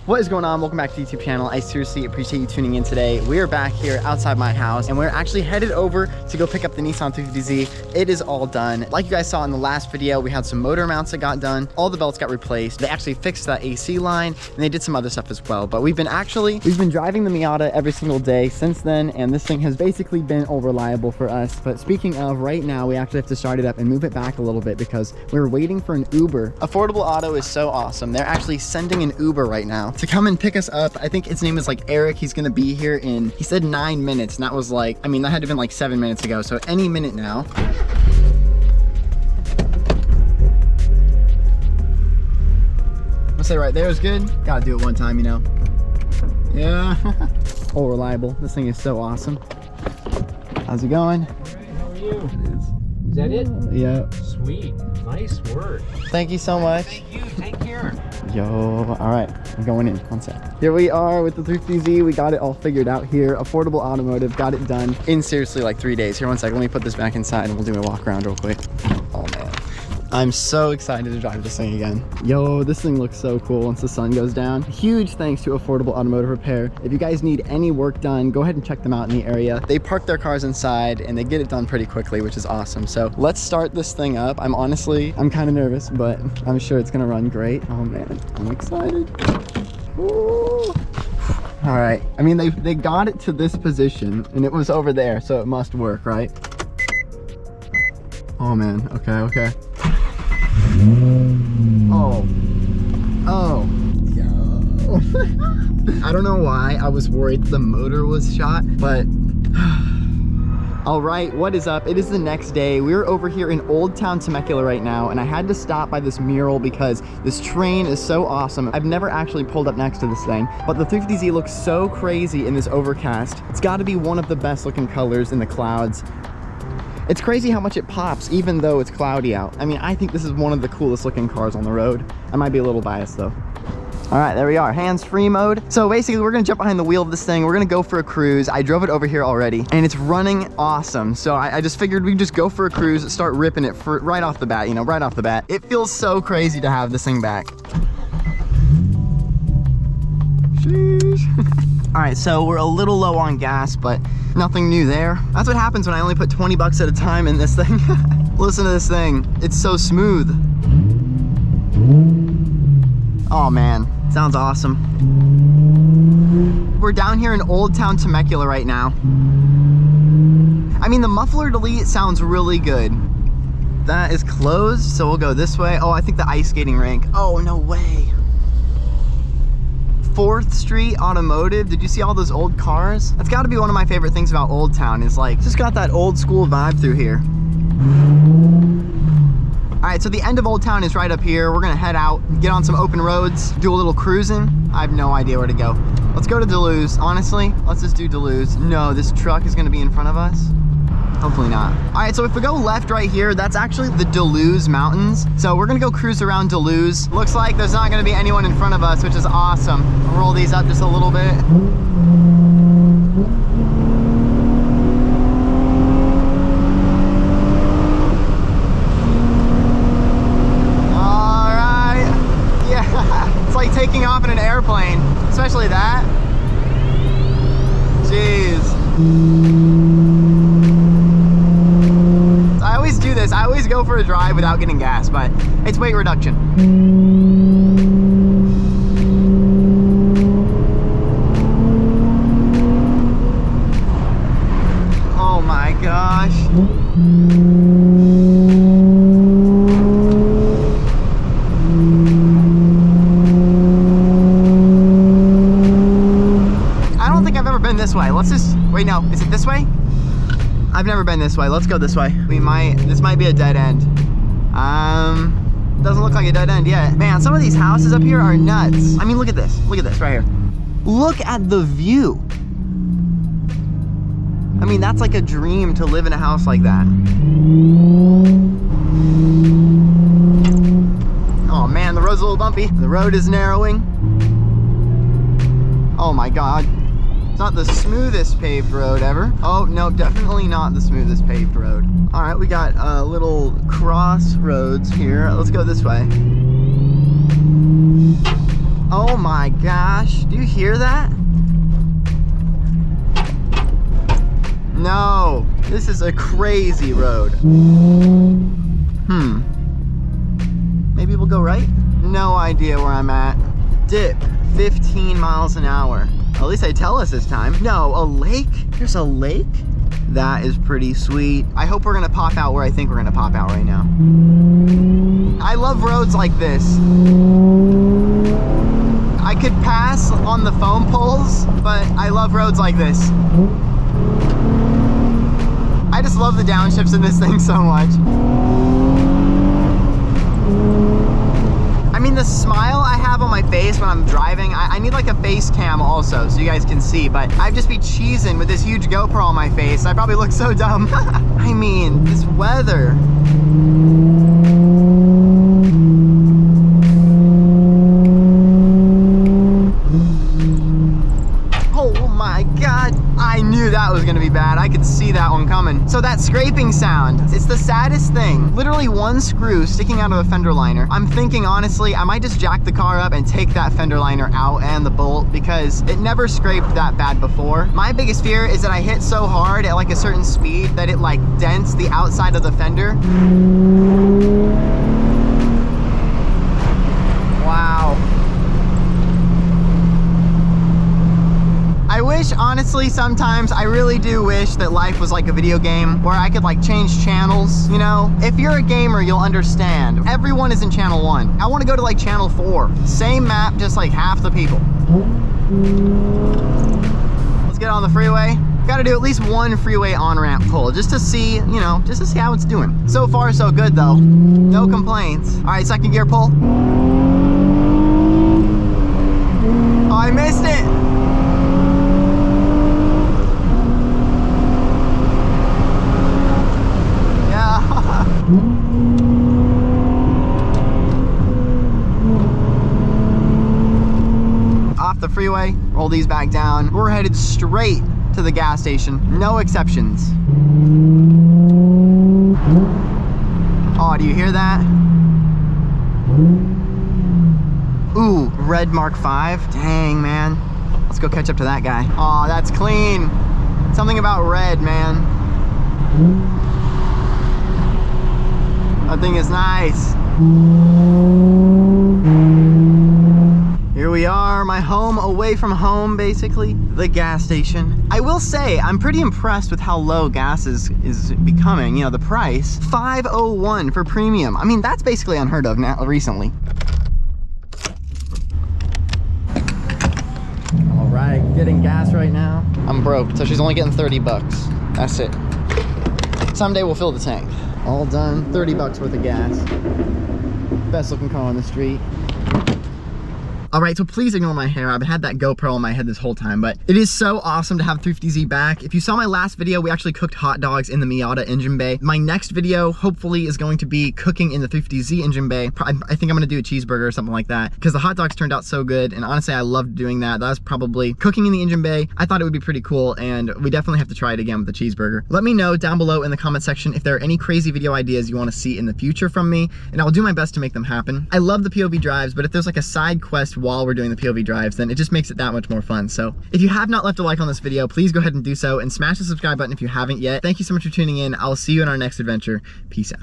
What is going on? Welcome back to the YouTube channel. I seriously appreciate you tuning in today. We are back here outside my house and we're actually headed over to go pick up the Nissan 350z. It is all done. Like you guys saw in the last video, we had some motor mounts that got done. All the belts got replaced. They actually fixed that AC line and they did some other stuff as well. But we've been driving the Miata every single day since then, and this thing has basically been all reliable for us. But speaking of, right now we actually have to start it up and move it back a little bit because we're waiting for an Uber. Affordable Auto is so awesome. They're actually sending an Uber right now to come and pick us up. I think his name is like Eric. He's gonna be here in, he said 9 minutes, and that was like, I mean, that had to have been like 7 minutes ago, so any minute now. I'll say right there is good. Gotta do it one time, you know. Yeah. All reliable. This thing is so awesome. How's it going? All right, how are you? Is that it? Yeah. Sweet. Nice work. Thank you so much. Thank you. Take care. Yo, all right, I'm going in, one sec. Here we are with the 350z. We got it all figured out here. Affordable Automotive, got it done in seriously like 3 days. Here, one sec, let me put this back inside and we'll do a walk around real quick. Oh man, I'm so excited to drive this thing again. Yo, this thing looks so cool once the sun goes down. Huge thanks to Affordable Automotive Repair. If you guys need any work done, go ahead and check them out in the area. They park their cars inside and they get it done pretty quickly, which is awesome. So let's start this thing up. I'm kind of nervous, but I'm sure it's gonna run great. Oh man, I'm excited. Ooh. All right, I mean, they got it to this position and it was over there, so it must work, right? Oh man, okay. Oh, yo. I don't know why I was worried the motor was shot, but all right, what is up? It is the next day. We're over here in Old Town Temecula right now, and I had to stop by this mural because this train is so awesome. I've never actually pulled up next to this thing, but the 350z looks so crazy in this overcast. It's got to be one of the best looking colors in the clouds. It's crazy how much it pops even though it's cloudy out. I mean, I think this is one of the coolest looking cars on the road. I might be a little biased though. All right, there we are, hands-free mode. So basically we're gonna jump behind the wheel of this thing. We're gonna go for a cruise. I drove it over here already and it's running awesome. So I just figured we'd just go for a cruise, start ripping it right off the bat, you know, right off the bat. It feels so crazy to have this thing back. Sheesh. All right, so we're a little low on gas, but nothing new there. That's what happens when I only put 20 bucks at a time in this thing. Listen to this thing. It's so smooth. Oh man, sounds awesome. We're down here in Old Town Temecula right now. I mean, the muffler delete sounds really good. That is closed, so we'll go this way. Oh, I think the ice skating rink. Oh, no way. 4th Street Automotive. Did you see all those old cars? That's got to be one of my favorite things about Old Town, is like, just got that old school vibe through here. All right, so the end of Old Town is right up here. We're gonna head out, get on some open roads, do a little cruising. I have no idea where to go. Let's go to Duluth. Honestly, let's just do Duluth. No, this truck is gonna be in front of us. Hopefully not. All right, so if we go left right here, that's actually the Duluth Mountains. So we're gonna go cruise around Duluth. Looks like there's not gonna be anyone in front of us, which is awesome. I'll roll these up just a little bit. All right, yeah, it's like taking off in an airplane, especially that. Jeez. I always do this. I always go for a drive without getting gas, but it's weight reduction. Oh my gosh. I don't think I've ever been this way. Let's just, wait, no, is it this way? I've never been this way. Let's go this way. This might be a dead end. Doesn't look like a dead end yet. Man, some of these houses up here are nuts. I mean, look at this right here. Look at the view. I mean, that's like a dream to live in a house like that. Oh man, the road's a little bumpy. The road is narrowing. Oh my God. It's not the smoothest paved road ever. Oh, no, definitely not the smoothest paved road. All right, we got little crossroads here. Let's go this way. Oh my gosh. hear that? No, this is a crazy road. Maybe we'll go right? No idea where I'm at. Dip, 15 miles an hour. At least they tell us this time. No, a lake? There's a lake? That is pretty sweet. I hope we're gonna pop out where I think we're gonna pop out right now. I love roads like this. I could pass on the foam poles, but I love roads like this. I just love the downshifts in this thing so much. I mean, the smile I have on my face when I'm driving, I need like a face cam also so you guys can see, but I'd just be cheesing with this huge GoPro on my face. I probably look so dumb. I mean, this weather. Oh my God, I knew that was gonna be bad. I could see that one coming. So that scraping sound, it's the saddest thing. Literally one screw sticking out of a fender liner. I'm thinking, honestly, I might just jack the car up and take that fender liner out and the bolt because it never scraped that bad before. My biggest fear is that I hit so hard at like a certain speed that it like dents the outside of the fender. Wow. I wish, honestly, sometimes I really do wish that life was like a video game where I could like change channels, you know? If you're a gamer, you'll understand. Everyone is in channel 1. I want to go to like channel 4. Same map, just like half the people. Let's get on the freeway. Got to do at least one freeway on-ramp pull just to see, you know, just to see how it's doing. So far, so good though. No complaints. All right, second gear pull. Oh, I missed it. Off the freeway, roll these back down. We're headed straight to the gas station, no exceptions. Oh, do you hear that? Ooh, red Mark 5. Dang, man. Let's go catch up to that guy. Oh, that's clean. Something about red, man. That thing is nice. Here we are, my home away from home, basically. The gas station. I will say, I'm pretty impressed with how low gas is becoming. You know, the price, $5.01 for premium. I mean, that's basically unheard of now recently. All right, getting gas right now. I'm broke, so she's only getting 30 bucks. That's it. Someday we'll fill the tank. All done, 30 bucks worth of gas. Best looking car on the street. All right, so please ignore my hair. I've had that GoPro on my head this whole time, but it is so awesome to have 350Z back. If you saw my last video, we actually cooked hot dogs in the Miata engine bay. My next video, hopefully, is going to be cooking in the 350Z engine bay. I think I'm gonna do a cheeseburger or something like that because the hot dogs turned out so good, and honestly, I loved doing that. That was probably cooking in the engine bay. I thought it would be pretty cool, and we definitely have to try it again with the cheeseburger. Let me know down below in the comment section if there are any crazy video ideas you wanna see in the future from me, and I'll do my best to make them happen. I love the POV drives, but if there's like a side quest while we're doing the POV drives, then it just makes it that much more fun. So if you have not left a like on this video, please go ahead and do so, and smash the subscribe button if you haven't yet. Thank you so much for tuning in. I'll see you in our next adventure. Peace out.